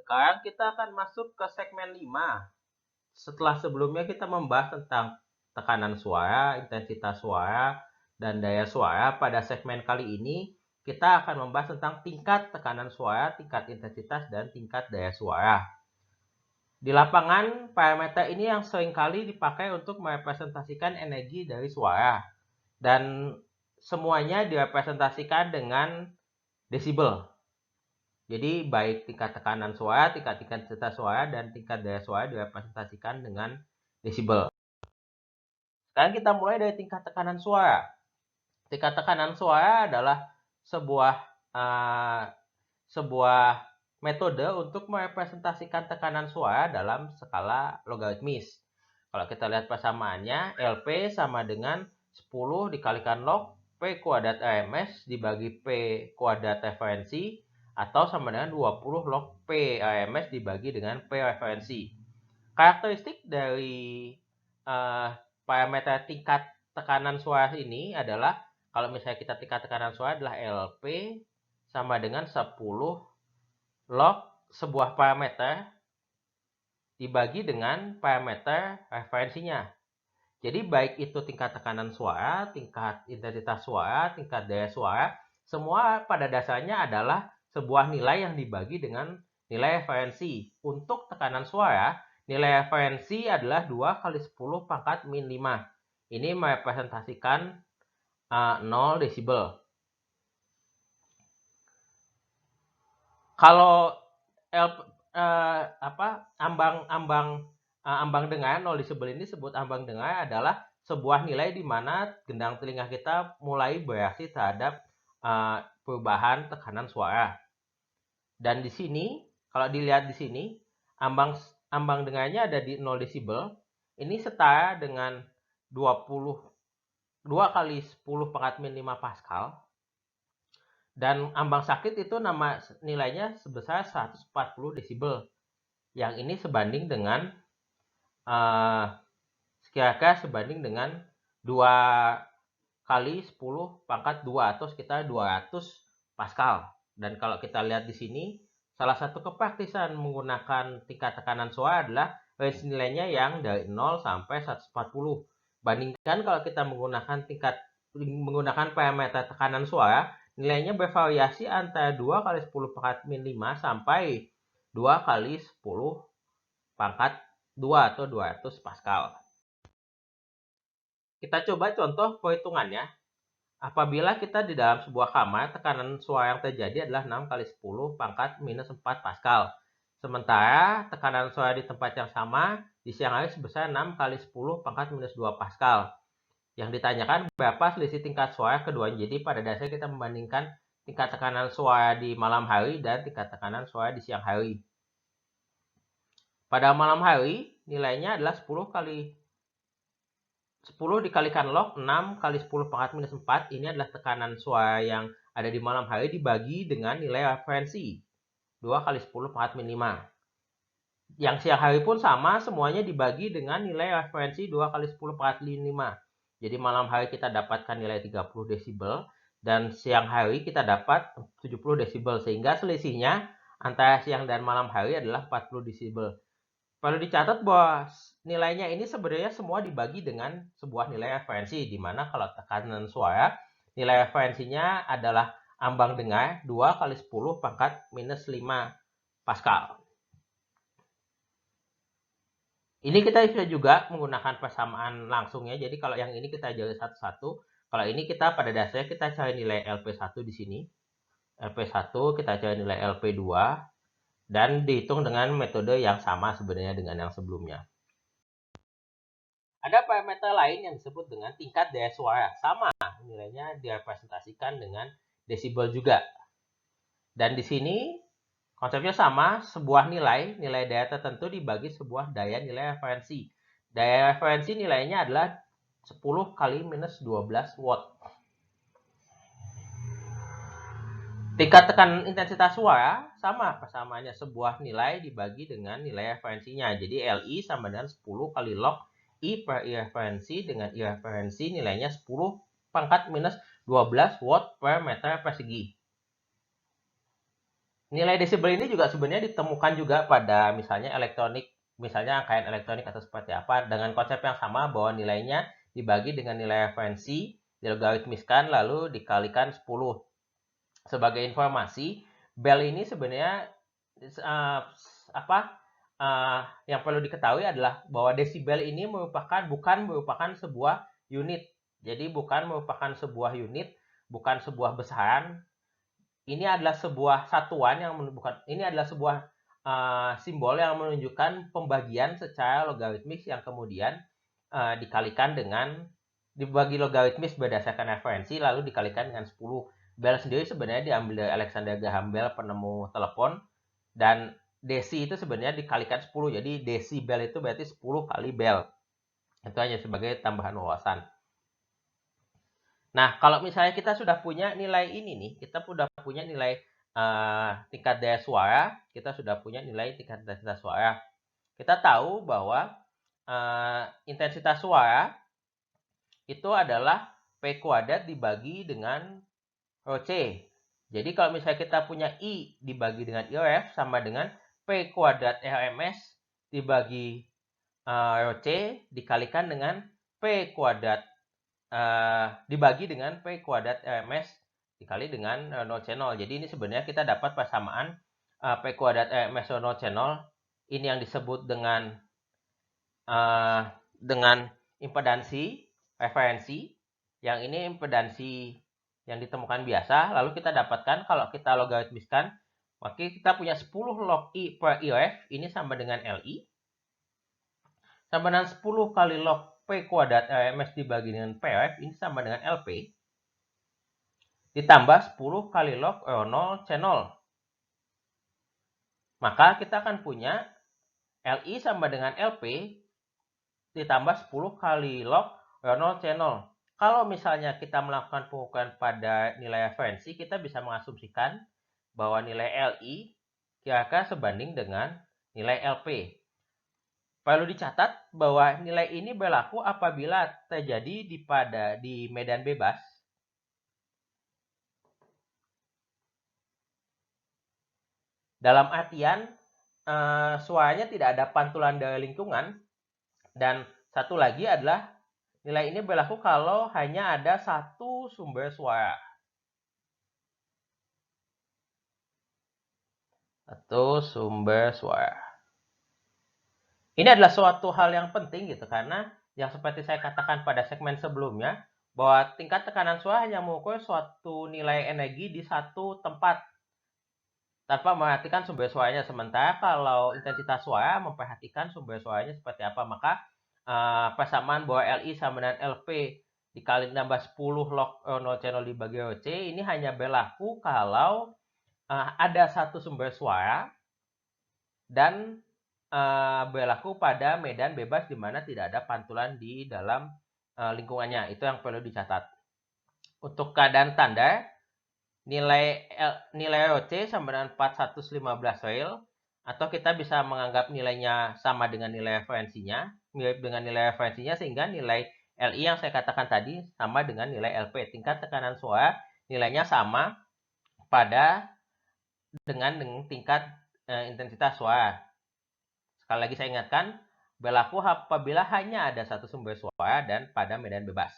sekarang kita akan masuk ke segmen 5. Setelah sebelumnya kita membahas tentang tekanan suara, intensitas suara, dan daya suara, pada segmen kali ini kita akan membahas tentang tingkat tekanan suara, tingkat intensitas, dan tingkat daya suara. Di lapangan, parameter ini yang seringkali dipakai untuk merepresentasikan energi dari suara. Dan semuanya direpresentasikan dengan desibel. Jadi baik tingkat tekanan suara, tingkat intensitas suara, dan tingkat daya suara direpresentasikan dengan desibel. Sekarang kita mulai dari tingkat tekanan suara. Tingkat tekanan suara adalah sebuah metode untuk merepresentasikan tekanan suara dalam skala logaritmis. Kalau kita lihat persamaannya, LP sama dengan 10 dikalikan log P kuadrat RMS dibagi P kuadrat referensi, atau sama dengan 20 log P RMS dibagi dengan P referensi. Karakteristik dari parameter tingkat tekanan suara ini adalah, kalau misalnya kita tingkat tekanan suara adalah LP sama dengan 10 log sebuah parameter dibagi dengan parameter referensinya. Jadi baik itu tingkat tekanan suara, tingkat intensitas suara, tingkat daya suara, semua pada dasarnya adalah sebuah nilai yang dibagi dengan nilai referensi. Untuk tekanan suara, nilai referensi adalah 2 kali 10 pangkat min 5. Ini merepresentasikan 0 desibel. Kalau ambang dengar 0 desibel ini disebut ambang dengar adalah sebuah nilai di mana gendang telinga kita mulai bereaksi terhadap perubahan tekanan suara. Dan di sini, kalau dilihat di sini, ambang dengarnya ada di 0 desibel. Ini setara dengan 2 kali 10 pangkat min 5 Pascal. Dan ambang sakit itu nilainya sebesar 140 desibel. Yang ini sebanding dengan kira-kira sebanding dengan 2 kali 10 pangkat 2 atau sekitar 200 Pascal. Dan kalau kita lihat di sini, salah satu kepraktisan menggunakan tingkat tekanan suara adalah range nilainya yang dari 0 sampai 140. Bandingkan kalau kita menggunakan parameter tekanan suara, nilainya bervariasi antara 2 kali 10 pangkat min 5 sampai 2 kali 10 pangkat 2 atau 200 Pascal. Kita coba contoh perhitungannya. Apabila kita di dalam sebuah kamar, tekanan suara yang terjadi adalah 6 kali 10 pangkat minus 4 Pascal. Sementara tekanan suara di tempat yang sama di siang hari sebesar 6 kali 10 pangkat minus 2 Pascal. Yang ditanyakan berapa selisih tingkat suara keduanya. Jadi pada dasarnya kita membandingkan tingkat tekanan suara di malam hari dan tingkat tekanan suara di siang hari. Pada malam hari, nilainya adalah 10 dikalikan log 6 kali 10 pangkat minus 4. Ini adalah tekanan suara yang ada di malam hari dibagi dengan nilai referensi 2 kali 10 pangkat min 5. Yang siang hari pun sama, semuanya dibagi dengan nilai referensi 2 kali 10 pangkat min 5. Jadi malam hari kita dapatkan nilai 30 desibel dan siang hari kita dapat 70 desibel, sehingga selisihnya antara siang dan malam hari adalah 40 desibel. Perlu dicatat bahwa nilainya ini sebenarnya semua dibagi dengan sebuah nilai referensi, di mana kalau tekanan suara, nilai referensinya adalah ambang dengar 2 kali 10 pangkat minus 5 Pascal. Ini kita bisa juga menggunakan persamaan langsung ya. Jadi kalau yang ini kita jauhi satu-satu. Kalau ini kita pada dasarnya kita cari nilai LP1 di sini. LP1 kita cari nilai LP2. Dan dihitung dengan metode yang sama sebenarnya dengan yang sebelumnya. Ada parameter lain yang disebut dengan tingkat daya suara. Sama, nilainya direpresentasikan dengan desibel juga. Dan di sini konsepnya sama, sebuah nilai daya tertentu dibagi sebuah daya nilai referensi. Daya referensi nilainya adalah 10 kali minus 12 watt. Tingkat tekanan intensitas suara sama persamaannya, sebuah nilai dibagi dengan nilai referensinya. Jadi LI sama dengan 10 kali log I per I referensi dengan I referensi nilainya 10 pangkat minus 12 watt per meter persegi. Nilai desibel ini juga sebenarnya ditemukan juga pada misalnya elektronik, misalnya rangkaian elektronik atau seperti apa, dengan konsep yang sama bahwa nilainya dibagi dengan nilai referensi, dilogaritmiskan lalu dikalikan 10. Sebagai informasi, bel ini sebenarnya uh, apa yang perlu diketahui adalah bahwa desibel ini bukan merupakan sebuah unit. Jadi bukan merupakan sebuah unit, bukan sebuah besaran. Ini adalah sebuah satuan yang bukan, ini adalah sebuah simbol yang menunjukkan pembagian secara logaritmis yang kemudian dikalikan dengan dibagi logaritmis berdasarkan referensi lalu dikalikan dengan 10. Bell sendiri sebenarnya diambil dari Alexander Graham Bell, penemu telepon, dan desi itu sebenarnya dikalikan 10. Jadi desibel itu berarti 10 kali bell. Itu hanya sebagai tambahan wawasan. Nah, kalau misalnya kita sudah punya nilai ini nih, kita sudah punya nilai tingkat daya suara, kita sudah punya nilai tingkat intensitas suara. Kita tahu bahwa intensitas suara itu adalah P kuadrat dibagi dengan Rho C. Jadi kalau misalnya kita punya I dibagi dengan IRF sama dengan P kuadrat RMS dibagi Rho C dikalikan dengan P kuadrat dibagi dengan P kuadrat RMS dikali dengan 0C0. Jadi ini sebenarnya kita dapat persamaan P kuadrat RMS 0C0 ini yang disebut dengan impedansi referensi. Yang ini impedansi yang ditemukan biasa. Lalu kita dapatkan kalau kita logaritmiskan, maka kita punya 10 log I per IRF. Ini sama dengan LI. Sama dengan 10 kali log P kuadrat RMS dibagi dengan PRF. Ini sama dengan LP. Ditambah 10 kali log R0 C0. Maka kita akan punya LI sama dengan LP ditambah 10 kali log R0 C0. Kalau misalnya kita melakukan pengukuran pada nilai referensi, kita bisa mengasumsikan bahwa nilai LI kira-kira sebanding dengan nilai LP. Perlu dicatat bahwa nilai ini berlaku apabila terjadi di medan bebas. Dalam artian suaranya tidak ada pantulan dari lingkungan. Dan satu lagi adalah nilai ini berlaku kalau hanya ada satu sumber suara. Satu sumber suara. Ini adalah suatu hal yang penting gitu karena yang seperti saya katakan pada segmen sebelumnya bahwa tingkat tekanan suara hanya mengukur suatu nilai energi di satu tempat tanpa memperhatikan sumber suaranya. Sementara kalau intensitas suara memperhatikan sumber suaranya seperti apa, maka persamaan bahwa LI sama dengan LP dikali nambah 10 log 0C0 dibagi RC ini hanya berlaku kalau ada satu sumber suara dan berlaku pada medan bebas di mana tidak ada pantulan di dalam lingkungannya. Itu yang perlu dicatat. Untuk keadaan standar, nilai ROC sama dengan 415 rel, atau kita bisa menganggap nilainya sama dengan nilai referensinya, mirip dengan nilai referensinya, sehingga nilai LI yang saya katakan tadi sama dengan nilai LP. Tingkat tekanan suara nilainya sama dengan tingkat intensitas suara. Sekali lagi saya ingatkan, berlaku apabila hanya ada satu sumber suara dan pada medan bebas.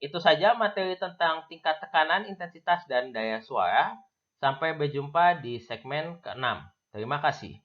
Itu saja materi tentang tingkat tekanan, intensitas, dan daya suara. Sampai berjumpa di segmen ke-6. Terima kasih.